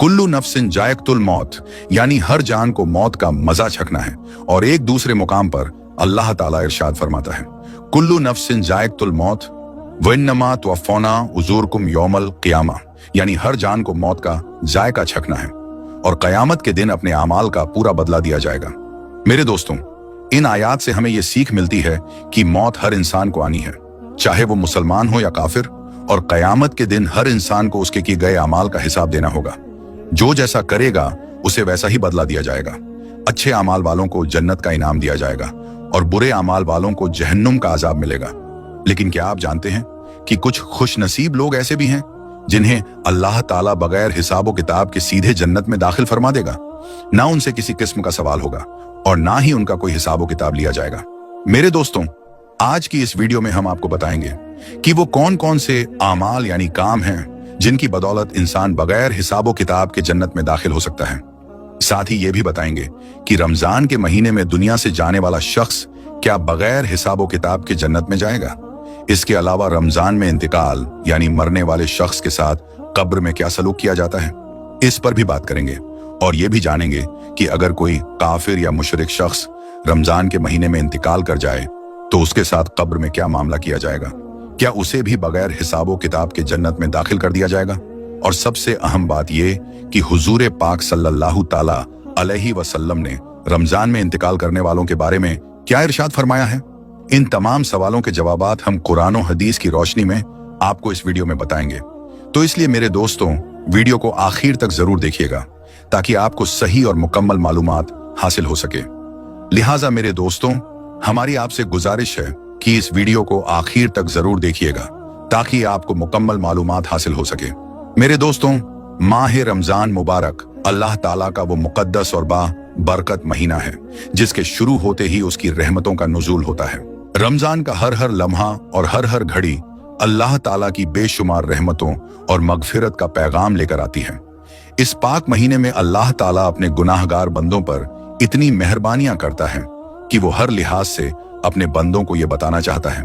कुल्लू नफ्सिन जायकतुल मौत, यानी हर जान को मौत का मजा चखना है। और एक दूसरे मुकाम पर अल्लाह ताला इरशाद फरमाता है, कुल्लू नफ्सिन जायकतुल मौत वन्नमा तुवफ़ौना उजूरकुम यौमल क़ियामा, यानी हर जान को मौत का जायका चखना है और क़यामत के दिन अपने अमाल का पूरा बदला दिया जाएगा। मेरे दोस्तों, इन आयात से हमें यह सीख मिलती है कि मौत हर इंसान को आनी है, चाहे वो मुसलमान हो या काफिर, और क़यामत के दिन हर इंसान को उसके किए गए अमाल का हिसाब देना होगा। जो जैसा करेगा उसे वैसा ही बदला दिया जाएगा। अच्छे अमाल वालों को जन्नत का इनाम दिया जाएगा और बुरे अमाल वालों को जहन्नुम का अजाब मिलेगा। लेकिन क्या आप जानते हैं कि कुछ खुशनसीब लोग ऐसे भी हैं जिन्हें अल्लाह ताला बगैर हिसाब किताब के सीधे जन्नत में दाखिल फरमा देगा। ना उनसे किसी किस्म का सवाल होगा और ना ही उनका कोई हिसाब किताब लिया जाएगा। मेरे दोस्तों, आज की इस वीडियो में हम आपको बताएंगे कि वो कौन कौन से आमाल यानी काम हैं जिनकी बदौलत इंसान बगैर हिसाब किताब के जन्नत में दाखिल हो सकता है। साथ ही ये भी बताएंगे कि रमजान के महीने में दुनिया से जाने वाला शख्स क्या बगैर हिसाब किताब के जन्नत में जाएगा। इसके अलावा रमजान में इंतकाल यानी मरने वाले शख्स के साथ कब्र में क्या सलूक किया जाता है, इस पर भी बात करेंगे। और ये भी जानेंगे कि अगर कोई काफिर या मुशरिक शख्स रमजान के महीने में इंतकाल कर जाए तो उसके साथ कब्र में क्या मामला किया जाएगा, क्या उसे भी बगैर हिसाब किताब के जन्नत में दाखिल कर दिया जाएगा। और सबसे अहम बात यह कि हुजूर पाक सल्लल्लाहु ताला अलैहि वसल्लम ने रमजान में इंतकाल करने वालों के बारे में क्या इरशाद फरमाया है। इन तमाम सवालों के जवाबात हम कुरान और हदीस की रोशनी में आपको इस वीडियो में बताएंगे। तो इसलिए मेरे दोस्तों, वीडियो को आखिर तक जरूर देखिएगा ताकि आपको सही और मुकम्मल मालूमात हासिल हो सके। लिहाजा मेरे दोस्तों, हमारी आपसे गुजारिश है कि इस वीडियो को आखिर तक जरूर देखिएगा ताकि आपको मुकम्मल मालूमात हासिल हो सके। मेरे दोस्तों, माह रमजान मुबारक अल्लाह ताला का वो मुकद्दस और बरकत महीना है जिसके शुरू होते ही उसकी रहमतों का नुज़ूल होता है। रमजान का हर हर लम्हा और हर हर घड़ी अल्लाह ताला की बेशुमार रहमतों और मगफिरत का पैगाम लेकर आती है। इस पाक महीने में अल्लाह ताला अपने गुनाहगार बंदों पर इतनी मेहरबानियां करता है कि वो हर लिहाज से अपने बंदों को यह बताना चाहता है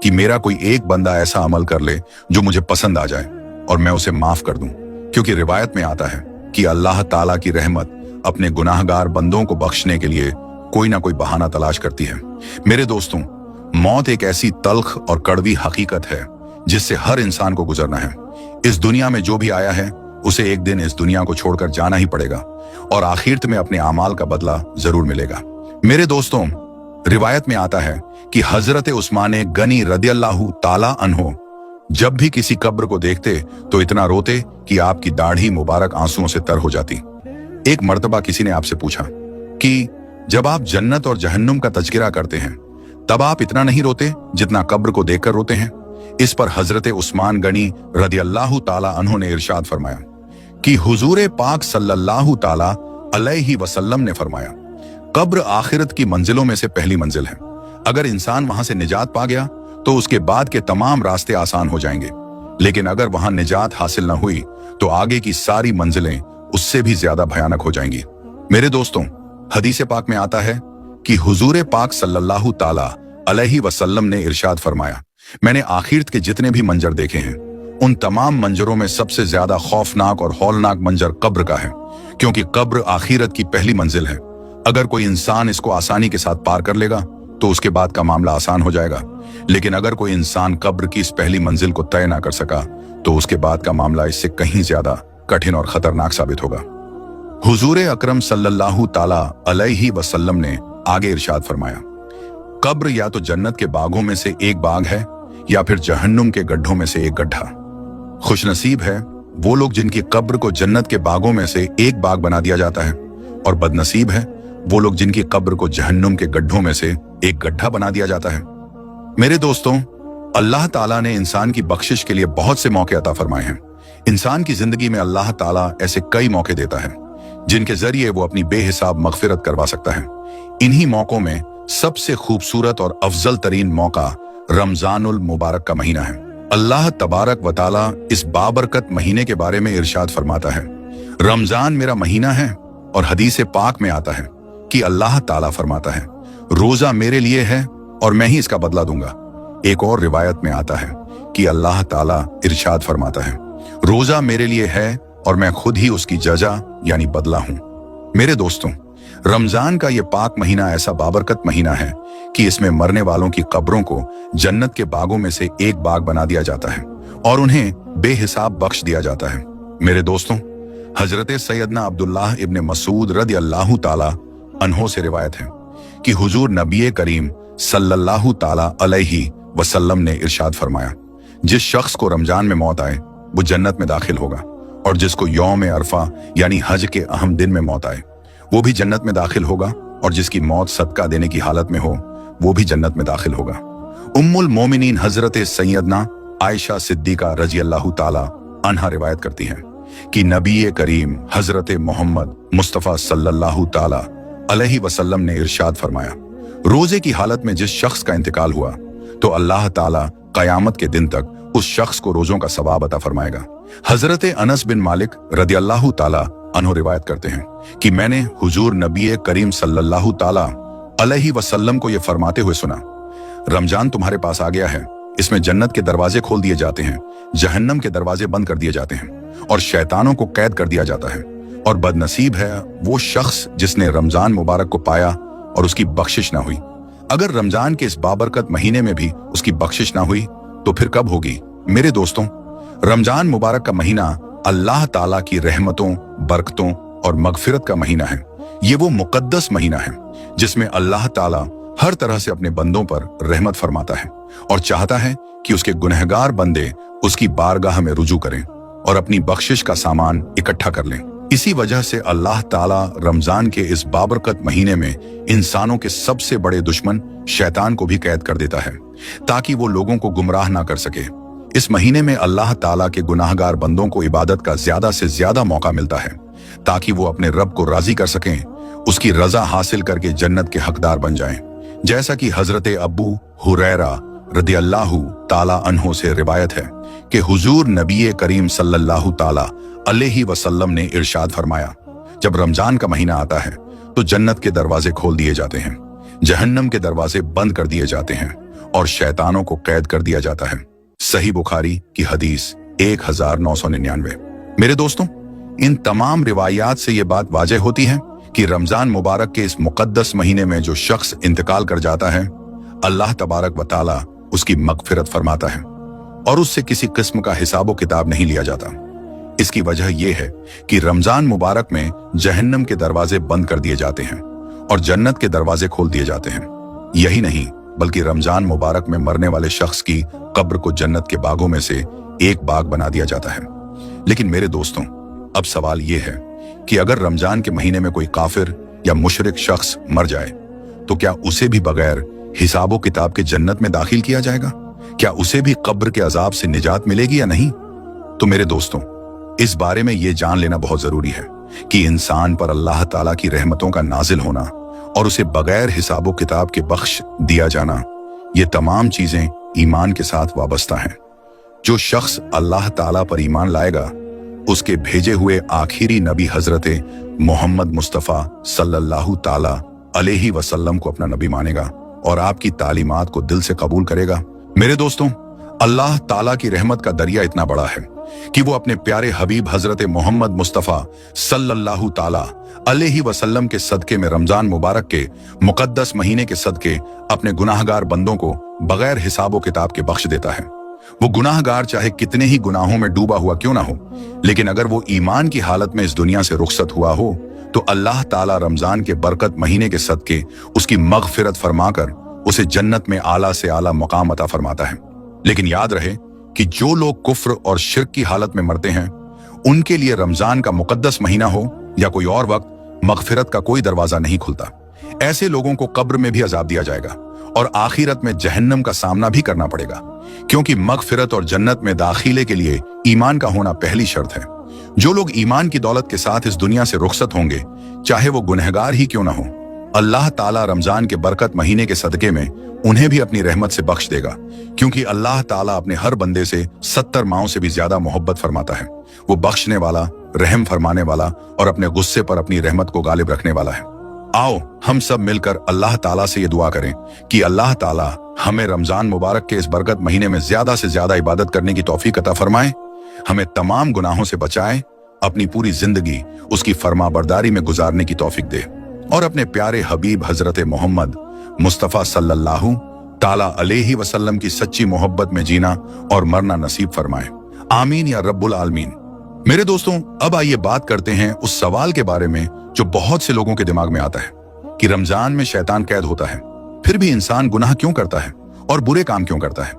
कि मेरा कोई एक बंदा ऐसा अमल कर ले जो मुझे पसंद आ जाए और मैं उसे माफ कर दूं। क्योंकि रिवायत में आता है कि अल्लाह ताला की रहमत अपने गुनाहगार बंदों को बख्शने के लिए कोई ना कोई बहाना तलाश करती है। मेरे दोस्तों, मौत एक ऐसी तल्ख और कड़वी हकीकत है जिससे हर इंसान को गुजरना है। इस दुनिया में जो भी आया है उसे एक दिन इस दुनिया को छोड़कर जाना ही पड़ेगा और आखिरत में अपने अमाल का बदला जरूर मिलेगा। मेरे दोस्तों, रिवायत में आता है कि हजरत उस्मान गनी रदियल्लाहु ताला अन्हो जब भी किसी कब्र को देखते तो इतना रोते कि आपकी दाढ़ी मुबारक आंसुओं से तर हो जाती। एक मर्तबा किसी ने आपसे पूछा कि जब आप जन्नत और जहन्नुम का तज़किरा करते हैं तब आप इतना नहीं रोते जितना कब्र को देखकर रोते हैं। इस पर हजरत उस्मान गनी रदियल्लाहु ताला अन्हो ने इरशाद फरमाया कि हुजूर पाक सल्लल्लाहु ताला अलैहि वसल्लम ने फरमाया, कब्र आखिरत की मंजिलों में से पहली मंजिल है। अगर इंसान वहां से निजात पा गया तो उसके बाद के तमाम रास्ते आसान हो जाएंगे, लेकिन अगर वहां निजात हासिल न हुई तो आगे की सारी मंजिलें उससे भी ज्यादा भयानक हो जाएंगी। मेरे दोस्तों, हदीस पाक में आता है कि हुजूर पाक सल्लल्लाहु ताला अलैहि वसल्लम ने इरशाद फरमाया, मैंने आखिरत के जितने भी मंजर देखे हैं उन तमाम मंजरों में सबसे ज्यादा खौफनाक और हौलनाक मंजर कब्र का है, क्योंकि कब्र आखिरत की पहली मंजिल है। अगर कोई इंसान इसको आसानी के साथ पार कर लेगा तो उसके बाद का मामला आसान हो जाएगा, लेकिन अगर कोई इंसान कब्र की इस पहली मंजिल को तय ना कर सका तो उसके बाद का मामला इससे कहीं ज्यादा कठिन और खतरनाक साबित होगा। हुजूर अकरम सल्लल्लाहु ताला अलैहि वसल्लम ने आगे इरशाद फरमाया, कब्र या तो जन्नत के बागों में से एक बाग है या फिर जहन्नुम के गड्ढों में से एक गड्ढा। खुशनसीब है वो लोग जिनकी कब्र को जन्नत के बागों में से एक बाग बना दिया जाता है, और बदनसीब है वो लोग जिनकी कब्र को जहन्नुम के गड्ढों में से एक गड्ढा बना दिया जाता है। मेरे दोस्तों, अल्लाह ताला ने इंसान की बख्शिश के लिए बहुत से मौके अता फरमाए हैं। इंसान की जिंदगी में अल्लाह ताला ऐसे कई मौके देता है जिनके जरिए वो अपनी बेहिसाब मगफिरत करवा सकता है। इन्हीं मौकों में सबसे खूबसूरत और अफजल तरीन मौका रमजानुल मुबारक का महीना है। अल्लाह तबारक व ताला इस बाबरकत महीने के बारे में इरशाद फरमाता है, रमजान मेरा महीना है। और हदीस पाक में आता है कि अल्लाह ताला फरमाता है, रोजा मेरे लिए है और मैं ही इसका बदला दूंगा। एक और रिवायत में आता है कि अल्लाह ताला इरशाद फरमाता है, रोजा मेरे लिए है और मैं खुद ही उसकी जजा यानी बदला हूं। मेरे दोस्तों, रमजान का ये पाक महीना ऐसा बाबरकत महीना है कि इसमें मरने वालों की कब्रों को जन्नत के बागों में से एक बाग बना दिया जाता है और उन्हें बेहिसाब बख्श दिया जाता है। मेरे दोस्तों, हजरत सैयदना अब्दुल्लाह इब्न मसूद रदी अल्लाह ताला अन्हो से रिवायत है कि हुजूर नबी करीम सल्लल्लाहु ताला अलैहि वसल्लम ने इरशाद फरमाया, जिस शख्स को रमजान में मौत आए वो जन्नत में दाखिल होगा, और जिसको यौम अरफा यानी हज के अहम दिन में मौत आए वो भी जन्नत में दाखिल होगा, और जिसकी मौत सदका देने की हालत में हो वो भी जन्नत में दाखिल होगा। उम्मुल मोमिनीन हजरत सैयदना आयशा सिद्दीका रजी अल्लाह ताला अन्हा रिवायत करती हैं कि नबी करीम हजरत मोहम्मद मुस्तफ़ा सल्लल्लाहु ताला अलैहि वसल्लम ने इरशाद फरमाया, रोजे की हालत में जिस शख्स का इंतकाल हुआ तो अल्लाह ताला कयामत के दिन तक उस शख्स को रोजों का सवाब अता फरमाएगा। हजरत अनस बिन मालिक रदी अल्लाह ताला अन्हु रिवायत करते हैं कि मैंने हुजूर नबी करीम सल्लल्लाहु ताला अलैहि वसल्लम को यह फरमाते हुए सुना, रमजान तुम्हारे पास आ गया है, इसमें जन्नत के दरवाजे खोल दिए जाते हैं, जहन्नम के दरवाजे बंद कर दिए जाते हैं और शैतानों को कैद कर दिया जाता है, और बदनसीब है वो शख्स जिसने रमजान मुबारक को पाया और उसकी बख्शिश ना हुई। अगर रमजान के इस बाबरकत महीने में भी उसकी बख्शिश ना हुई तो फिर कब होगी? मेरे दोस्तों, रमजान मुबारक का महीना अल्लाह ताला की रहमतों, बरकतों और मगफिरत का महीना है। ये वो मुकद्दस महीना है जिसमें अल्लाह ताला हर तरह से अपने बंदों पर रहमत फरमाता है और चाहता है कि उसके गुनहगार बंदे उसकी बारगाह में रुजू करें और अपनी बख्शिश का सामान इकट्ठा कर लें। इसी वजह से अल्लाह ताला रमजान के इस बाबरकत महीने में इंसानों के सबसे बड़े दुश्मन शैतान को भी कैद कर देता है ताकि वो लोगों को गुमराह ना कर सके। इस महीने में अल्लाह ताला के गुनाहगार बंदों को इबादत का ज्यादा से ज्यादा मौका मिलता है ताकि वो अपने रब को राजी कर सकें, उसकी रजा हासिल करके जन्नत के हकदार बन जाएं। जैसा कि हजरत अबू हुरैरा रदी अल्लाह ताला अन्हो से रिवायत है कि हुजूर नबी करीम सल्लल्लाहु ताला अलैहि वसल्लम ने इरशाद फरमाया, जब रमजान का महीना आता है तो जन्नत के दरवाजे खोल दिए जाते हैं, जहन्नम के दरवाजे बंद कर दिए जाते हैं और शैतानों को कैद कर दिया जाता है। सही बुखारी की हदीस 1999। मेरे दोस्तों, इन तमाम रिवायात से ये बात वाज़ेह होती है कि रमजान मुबारक के इस मुकद्दस महीने में जो शख्स इंतकाल कर जाता है, अल्लाह तबारक व ताला उसकी मगफिरत फरमाता है और उससे किसी किस्म का हिसाबो किताब नहीं लिया जाता। इसकी वजह यह है कि रमजान मुबारक में जहन्नम के दरवाजे बंद कर दिए जाते हैं और जन्नत के दरवाजे खोल दिए जाते हैं। यही नहीं बल्कि रमजान मुबारक में मरने वाले शख्स की कब्र को जन्नत के बागों में से एक बाग बना दिया जाता है। लेकिन मेरे दोस्तों, अब सवाल यह है कि अगर रमजान के महीने में कोई काफिर या मुशरिक शख्स मर जाए तो क्या उसे भी बगैर हिसाबो किताब के जन्नत में दाखिल किया जाएगा? क्या उसे भी कब्र के अजाब से निजात मिलेगी या नहीं? तो मेरे दोस्तों, इस बारे में यह जान लेना बहुत जरूरी है कि इंसान पर अल्लाह ताला की रहमतों का नाजिल होना और उसे बगैर हिसाबो किताब के बख्श दिया जाना, ये तमाम चीजें ईमान के साथ वाबस्ता हैं। जो शख्स अल्लाह ताला पर ईमान लाएगा, उसके भेजे हुए आखिरी नबी हजरत मोहम्मद मुस्तफ़ा सल्लल्लाहु ताला अलैहि वसल्लम को अपना नबी मानेगा और आपकी तालीमात को दिल से कबूल करेगा। मेरे दोस्तों, अल्लाह ताला की रहमत का दरिया इतना बड़ा है कि वो अपने प्यारे हबीब हजरत मोहम्मद मुस्तफ़ा सल्लल्लाहु ताला अलैहि वसल्लम के सदके में रमजान मुबारक के मुकद्दस महीने के सदके अपने गुनाहगार बंदों को बगैर हिसाबो किताब के बख्श देता है। वो गुनाहगार चाहे कितने ही गुनाहों में डूबा हुआ क्यों ना हो, लेकिन अगर वो ईमान की हालत में इस दुनिया से रुखसत हुआ हो तो अल्लाह ताला रमजान के बरकत महीने के सदके उसकी मगफिरत फरमाकर उसे जन्नत में आला से आला मुकाम अता फरमाता है। लेकिन याद रहे कि जो लोग कुफ्र और शिर्क की हालत में मरते हैं, उनके लिए रमजान का मुकद्दस महीना हो या कोई और वक्त, मगफिरत का कोई दरवाजा नहीं खुलता। ऐसे लोगों को कब्र में भी अजाब दिया जाएगा और आखिरत में जहन्नम का सामना भी करना पड़ेगा, क्योंकि मगफिरत और जन्नत में दाखिले के लिए ईमान का होना पहली शर्त है। जो लोग ईमान की दौलत के साथ इस दुनिया से रुखसत होंगे, चाहे वो गुनहगार ही क्यों ना हो, अल्लाह ताला रमजान के बरकत महीने के सदके में उन्हें भी अपनी रहमत से बख्श देगा, क्योंकि अल्लाह ताला अपने हर बंदे से 70 माओं से भी ज्यादा मोहब्बत फरमाता है। वो बख्शने वाला, रहम फरमाने वाला और अपने गुस्से पर अपनी रहमत को गालिब रखने वाला है। आओ हम सब मिलकर अल्लाह ताला से ये दुआ करें कि अल्लाह ताला हमें रमजान मुबारक के इस बरकत महीने में ज्यादा से ज्यादा इबादत करने की तौफीक अता फरमाए, हमें तमाम गुनाहों से बचाए अपनी पूरी जिंदगी उसकी फरमाबरदारी में गुजारने की तौफीक दे और अपने प्यारे हबीब हजरत मोहम्मद मुस्तफ़ा सल्लल्लाहु ताला अलैहि वसल्लम की सच्ची मोहब्बत में जीना और मरना नसीब फरमाए। आमीन या रब्बुल आलमीन। मेरे दोस्तों, अब आइए बात करते हैं उस सवाल के बारे में जो बहुत से लोगों के दिमाग में आता है कि रमजान में शैतान कैद होता है, फिर भी इंसान गुनाह क्यों करता है और बुरे काम क्यों करता है।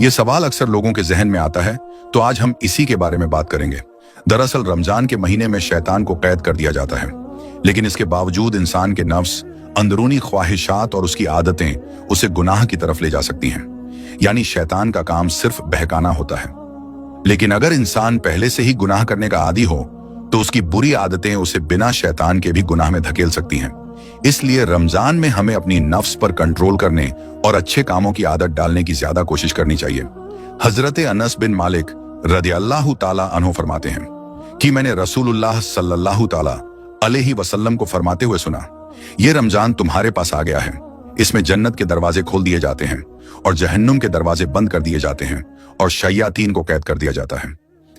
यह सवाल अक्सर लोगों के जहन में आता है, तो आज हम इसी के बारे में बात करेंगे। दरअसल रमजान के महीने में शैतान को कैद कर दिया जाता है, लेकिन इसके बावजूद इंसान के नफ्स, अंदरूनी ख्वाहिशात और उसकी आदतें उसे गुनाह की तरफ ले जा सकती हैं। यानी शैतान का काम सिर्फ बहकाना होता है। लेकिन अगर इंसान पहले से ही गुनाह करने का आदी हो तो उसकी बुरी आदतें उसे बिना शैतान के भी गुनाह में धकेल सकती हैं। इसलिए रमजान में हमें अपनी नफ्स पर कंट्रोल करने और अच्छे कामों की आदत डालने की ज्यादा कोशिश करनी चाहिए। हजरत अनस बिन मालिक रदियल्लाहु ताला अन्हु फरमाते हैं कि मैंने रसूलुल्लाह सल्लल्लाहु ताला अलैहि वसल्लम को फरमाते हुए सुना, ये रमजान तुम्हारे पास आ गया है, इसमें जन्नत के दरवाजे खोल दिए जाते हैं और जहन्नुम के दरवाजे बंद कर दिए जाते हैं और शयातीन को कैद कर दिया जाता है।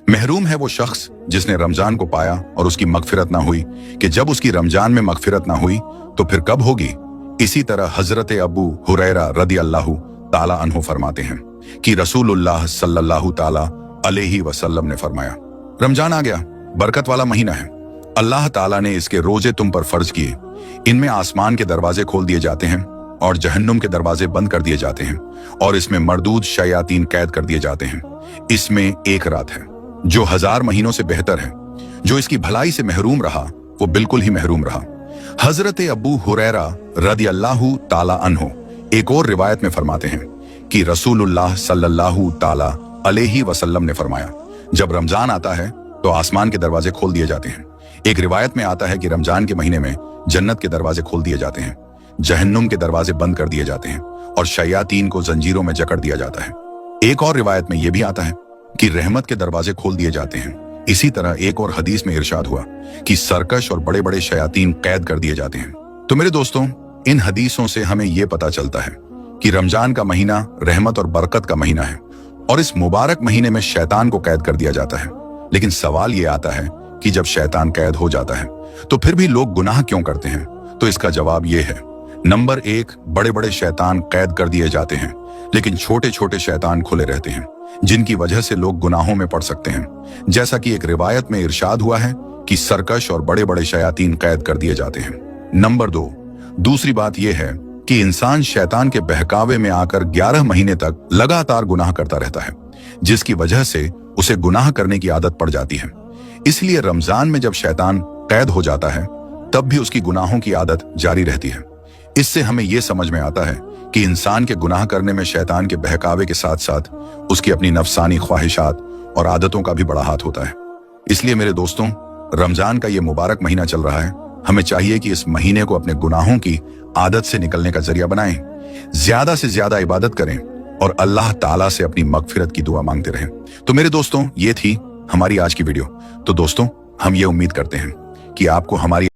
महरूम है वो शख्स जिसने रमजान को पाया और उसकी मगफिरत ना हुई, कि जब उसकी रमजान में मगफिरत ना हुई तो फिर कब होगी। इसी तरह हजरत अबू हुरैरा रदियल्लाहु ताला अन्हु फरमाते हैं कि रसूलुल्लाह सल्लल्लाहु ताला अलैहि वसल्लम ने फरमाया, रमजान आ गया, बरकत वाला महीना है, अल्लाह ताला ने इसके रोजे तुम पर फर्ज किए, इनमें आसमान के दरवाजे खोल दिए जाते हैं और जहन्नुम के दरवाजे बंद कर दिए जाते हैं और इसमें मरदूद शयातीन कैद कर दिए जाते हैं। इसमें एक रात है जो 1000 महीनों से बेहतर है। जो इसकी भलाई से महरूम रहा वो बिल्कुल ही महरूम रहा। हजरत अबू हुरैरा रदियल्लाहु ताला अन्हु एक और रिवायत में फरमाते हैं कि रसूलुल्लाह सल्लल्लाहु ताला अलैहि वसल्लम ने फरमाया, जब रमजान आता है तो आसमान के दरवाजे खोल दिए जाते हैं। एक रिवायत में आता है कि रमजान के महीने में जन्नत के दरवाजे खोल दिए जाते हैं, जहन्नुम के दरवाजे बंद कर दिए जाते हैं और शयातीन को जंजीरों में जकड़ दिया जाता है। एक और रिवायत में यह भी आता है कि रहमत के दरवाजे खोल दिए जाते हैं। इसी तरह एक और हदीस में इरशाद हुआ कि सरकश और बड़े बड़े शयातीन कैद कर दिए जाते हैं। तो मेरे दोस्तों, इन हदीसों से हमें यह पता चलता है कि रमजान का महीना रहमत और बरकत का महीना है और इस मुबारक महीने में शैतान को कैद कर दिया जाता है। लेकिन सवाल यह आता है कि जब शैतान कैद हो जाता है तो फिर भी लोग गुनाह क्यों करते हैं। तो इसका जवाब यह है, नंबर 1, बड़े बड़े शैतान कैद कर दिए जाते हैं, लेकिन छोटे छोटे शैतान खुले रहते हैं, जिनकी वजह से लोग गुनाहों में पड़ सकते हैं। जैसा कि एक रिवायत में इरशाद हुआ है कि सरकश और बड़े बड़े शयातीन कैद कर दिए जाते हैं। नंबर 2, दूसरी बात यह है कि इंसान शैतान के बहकावे में आकर 11 महीने तक लगातार गुनाह करता रहता है, जिसकी वजह से उसे गुनाह करने की आदत पड़ जाती है। इसलिए रमजान में जब शैतान कैद हो जाता है तब भी उसकी गुनाहों की आदत जारी रहती है। इससे हमें यह समझ में आता है कि इंसान के गुनाह करने में शैतान के बहकावे के साथ साथ उसकी अपनी नफसानी ख्वाहिशात और आदतों का भी बड़ा हाथ होता है। इसलिए मेरे दोस्तों, रमजान का ये मुबारक महीना चल रहा है, हमें चाहिए कि इस महीने को अपने गुनाहों की आदत से निकलने का जरिया बनाएं, ज्यादा से ज्यादा इबादत करें और अल्लाह ताला से अपनी मगफिरत की दुआ मांगते रहें। तो मेरे दोस्तों, ये थी हमारी आज की वीडियो। तो दोस्तों, हम ये उम्मीद करते हैं कि आपको हमारी